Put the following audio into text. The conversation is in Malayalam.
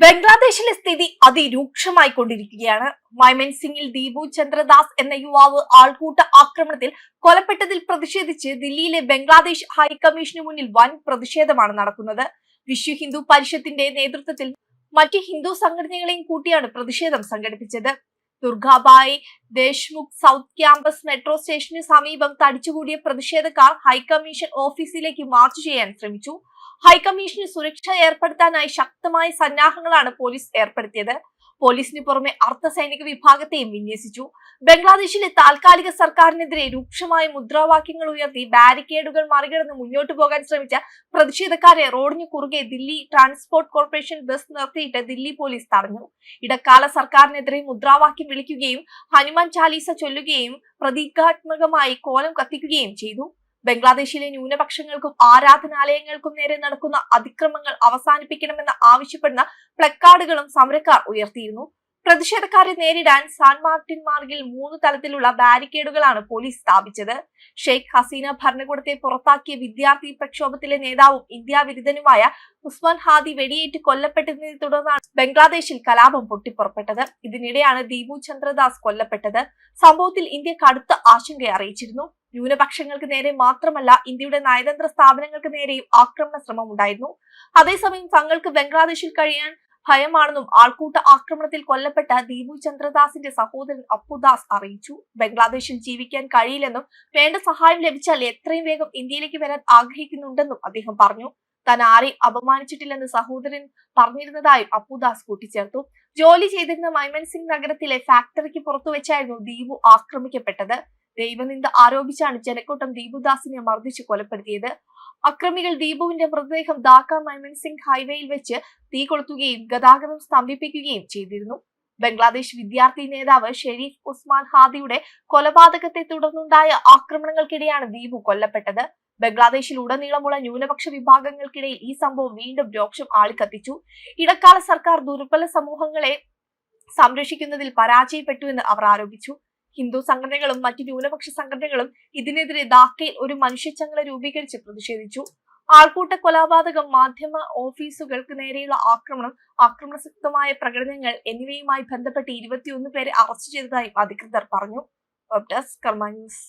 ബംഗ്ലാദേശിലെ സ്ഥിതി അതിരൂക്ഷമായിക്കൊണ്ടിരിക്കുകയാണ്. മൈമൻസിംഗിൽ ദീപു ചന്ദ്രദാസ് എന്ന യുവാവ് ആൾക്കൂട്ട ആക്രമണത്തിൽ കൊലപ്പെട്ടതിൽ പ്രതിഷേധിച്ച് ദില്ലിയിലെ ബംഗ്ലാദേശ് ഹൈക്കമ്മീഷന് മുന്നിൽ വൻ പ്രതിഷേധമാണ് നടക്കുന്നത്. വിശ്വ ഹിന്ദു പരിഷത്തിന്റെ നേതൃത്വത്തിൽ മറ്റ് ഹിന്ദു സംഘടനകളെയും കൂട്ടിയാണ് പ്രതിഷേധം സംഘടിപ്പിച്ചത്. Durgabai Deshmukh south campus metro സ്റ്റേഷന് സമീപം തടിച്ചുകൂടിയ പ്രതിഷേധക്കാർ ഹൈക്കമ്മീഷൻ ഓഫീസിലേക്ക് മാർച്ച് ചെയ്യാൻ ശ്രമിച്ചു. ഹൈക്കമ്മീഷന് സുരക്ഷ ഏർപ്പെടുത്താനായി ശക്തമായ സന്നാഹങ്ങളാണ് പോലീസ് ഏർപ്പെടുത്തിയത്. പോലീസിന് പുറമെ അർദ്ധ സൈനിക വിഭാഗത്തെയും വിന്യസിച്ചു. ബംഗ്ലാദേശിലെ താൽക്കാലിക സർക്കാരിനെതിരെ രൂക്ഷമായ മുദ്രാവാക്യങ്ങൾ ഉയർത്തി ബാരിക്കേഡുകൾ മറികടന്ന് മുന്നോട്ടു പോകാൻ ശ്രമിച്ച പ്രതിഷേധക്കാരെ റോഡിന് കുറുകെ ദില്ലി ട്രാൻസ്പോർട്ട് കോർപ്പറേഷൻ ബസ് നിർത്തിയിട്ട് ദില്ലി പോലീസ് തടഞ്ഞു. ഇടക്കാല സർക്കാരിനെതിരെ മുദ്രാവാക്യം വിളിക്കുകയും ഹനുമാൻ ചാലീസ ചൊല്ലുകയും പ്രതീകാത്മകമായി കോലം കത്തിക്കുകയും ചെയ്തു. ബംഗ്ലാദേശിലെ ന്യൂനപക്ഷങ്ങൾക്കും ആരാധനാലയങ്ങൾക്കും നേരെ നടക്കുന്ന അതിക്രമങ്ങൾ അവസാനിപ്പിക്കണമെന്ന് ആവശ്യപ്പെടുന്ന പ്ലക്കാർഡുകളും സമരക്കാർ ഉയർത്തിയിരുന്നു. പ്രതിഷേധക്കാരെ നേരിടാൻ സാൻ മാർട്ടിൻ മാർഗിൽ 3 തലത്തിലുള്ള ബാരിക്കേഡുകളാണ് പോലീസ് സ്ഥാപിച്ചത്. ഷെയ്ഖ് ഹസീന ഭരണകൂടത്തെ പുറത്താക്കിയ വിദ്യാർത്ഥി പ്രക്ഷോഭത്തിലെ നേതാവും ഇന്ത്യ വിരുദ്ധനുമായ ഉസ്മാൻ ഹാദി വെടിയേറ്റ് കൊല്ലപ്പെട്ടതിനെ തുടർന്നാണ് ബംഗ്ലാദേശിൽ കലാപം പൊട്ടിപ്പുറപ്പെട്ടത്. ഇതിനിടെയാണ് ദീപു ചന്ദ്രദാസ് കൊല്ലപ്പെട്ടത്. സംഭവത്തിൽ ഇന്ത്യ കടുത്ത ആശങ്ക അറിയിച്ചിരുന്നു. ന്യൂനപക്ഷങ്ങൾക്ക് നേരെ മാത്രമല്ല, ഇന്ത്യയുടെ നയതന്ത്ര സ്ഥാപനങ്ങൾക്ക് നേരെയും ആക്രമണ ശ്രമം ഉണ്ടായിരുന്നു. അതേസമയം തങ്ങൾക്ക് ബംഗ്ലാദേശിൽ കഴിയാൻ ഭയമാണെന്നും ആൾക്കൂട്ട ആക്രമണത്തിൽ കൊല്ലപ്പെട്ട ദീപു ചന്ദ്രദാസിന്റെ സഹോദരൻ അപ്പുദാസ് അറിയിച്ചു. ബംഗ്ലാദേശിൽ ജീവിക്കാൻ കഴിയില്ലെന്നും വേണ്ട സഹായം ലഭിച്ചാൽ എത്രയും വേഗം ഇന്ത്യയിലേക്ക് വരാൻ ആഗ്രഹിക്കുന്നുണ്ടെന്നും അദ്ദേഹം പറഞ്ഞു. താൻ ആരെയും അപമാനിച്ചിട്ടില്ലെന്ന് സഹോദരൻ പറഞ്ഞിരുന്നതായും അപ്പുദാസ് കൂട്ടിച്ചേർത്തു. ജോലി ചെയ്തിരുന്ന മൈമൻസിംഗ് നഗരത്തിലെ ഫാക്ടറിക്ക് പുറത്തുവെച്ചായിരുന്നു ദീപു ആക്രമിക്കപ്പെട്ടത്. ദൈവനിന്ദ ആരോപിച്ചാണ് ജനക്കൂട്ടം ദീപുദാസിനെ മർദ്ദിച്ച് കൊലപ്പെടുത്തിയത്. അക്രമികൾ ദീപുവിന്റെ മൃതദേഹം ധാക്ക മൈമൻസിംഗ് ഹൈവേയിൽ വെച്ച് തീ കൊളുത്തുകയും ഗതാഗതം സ്തംഭിപ്പിക്കുകയും ചെയ്തിരുന്നു. ബംഗ്ലാദേശ് വിദ്യാർത്ഥി നേതാവ് ഷെരീഫ് ഉസ്മാൻ ഹാദിയുടെ കൊലപാതകത്തെ തുടർന്നുണ്ടായ ആക്രമണങ്ങൾക്കിടെയാണ് ദീപു കൊല്ലപ്പെട്ടത്. ബംഗ്ലാദേശിൽ ഉടനീളമുള്ള ന്യൂനപക്ഷ വിഭാഗങ്ങൾക്കിടയിൽ ഈ സംഭവം വീണ്ടും രോക്ഷം ആളിക്കത്തിച്ചു. ഇടക്കാല സർക്കാർ ദുർബല സമൂഹങ്ങളെ സംരക്ഷിക്കുന്നതിൽ പരാജയപ്പെട്ടുവെന്ന് അവർ ആരോപിച്ചു. ഹിന്ദു സംഘടനകളും മറ്റ് ന്യൂനപക്ഷ സംഘടനകളും ഇതിനെതിരെ ധാക്കയിൽ ഒരു മനുഷ്യച്ചങ്ങല രൂപീകരിച്ച് പ്രതിഷേധിച്ചു. ആൾക്കൂട്ട കൊലപാതകം, മാധ്യമ ഓഫീസുകൾക്ക് നേരെയുള്ള ആക്രമണം, ആക്രമണാസക്തമായ പ്രകടനങ്ങൾ എന്നിവയുമായി ബന്ധപ്പെട്ട് 21 പേരെ അറസ്റ്റ് ചെയ്തതായും അധികൃതർ പറഞ്ഞു. വെബ് ഡെസ്ക് കർമ്മ ന്യൂസ്.